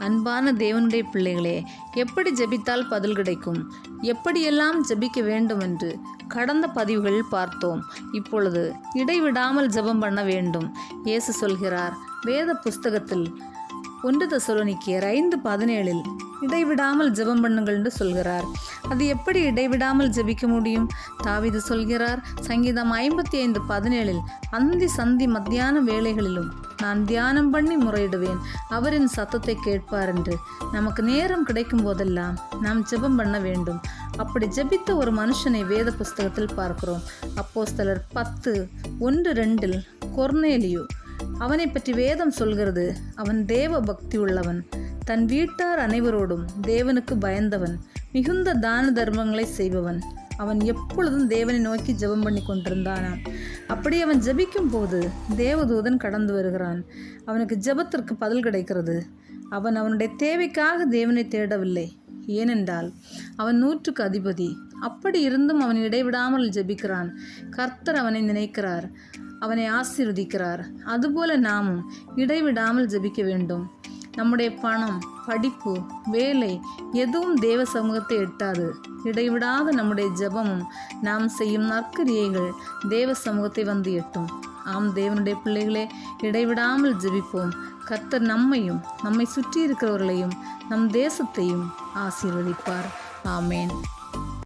அன்பான தேவனுடைய பிள்ளைகளே, எப்படி ஜெபித்தால் பதில் கிடைக்கும், எப்படியெல்லாம் ஜெபிக்க வேண்டும் என்று கடந்த பதிவுகளில் பார்த்தோம். இப்பொழுது இடைவிடாமல் ஜெபம் பண்ண வேண்டும். இயேசு சொல்கிறார் வேத புஸ்தகத்தில் 1 தெசலோனிக்கேயர் 5:17 இடைவிடாமல் ஜெபம் பண்ணுங்கள் என்று சொல்கிறார். அது எப்படி இடைவிடாமல் ஜெபிக்க முடியும்? தாவீது சொல்கிறார் சங்கீதம் 55:17 அந்தி சந்தி மத்தியான வேளைகளிலும் நான் தியானம் பண்ணி முறையிடுவேன், அவரின் சத்தத்தை கேட்பார் என்று. நமக்கு நேரம் கிடைக்கும் போதெல்லாம் நாம் ஜெபம் பண்ண வேண்டும். அப்படி ஜெபித்த ஒரு மனுஷனை வேத புஸ்தகத்தில் பார்க்கிறோம். அப்போஸ்தலர் 10:1-2 கொர்நேலியு. அவனை பற்றி வேதம் சொல்கிறது, அவன் தேவ பக்தி உள்ளவன், தன் வீட்டார் அனைவரோடும் தேவனுக்கு பயந்தவன், மிகுந்த தான தர்மங்களை செய்பவன். அவன் எப்பொழுதும் தேவனை நோக்கி ஜெபம் பண்ணி கொண்டிருந்தானாம். அப்படி அவன் ஜெபிக்கும் போது தேவதூதன் கடந்து வருகிறான். அவனுக்கு ஜெபத்திற்கு பதில் கிடைக்கிறது. அவன் அவனுடைய தேவைக்காக தேவனை தேடவில்லை, ஏனென்றால் அவன் 100க்கு அதிபதி. அப்படி இருந்தும் அவன் இடைவிடாமல் ஜெபிக்கிறான். கர்த்தர் அவனை நினைக்கிறார், அவனை ஆசீர்வதிக்கிறார். அதுபோல நாமும் இடைவிடாமல் ஜெபிக்க வேண்டும். நம்முடைய பணம், படிப்பு, வேலை எதுவும் தேவ சமூகத்தை எட்டாது. இடைவிடாத நம்முடைய ஜெபமும் நாம் செய்யும் நற்கிரியைகள் தேவ சமூகத்தை வந்து எட்டும். ஆம் தேவனுடைய பிள்ளைகளே, இடைவிடாமல் ஜெபிப்போம். கர்த்தர் நம்மையும் நம்மை சுற்றி இருக்கிறவர்களையும் நம் தேசத்தையும் ஆசீர்வதிப்பார். ஆமேன்.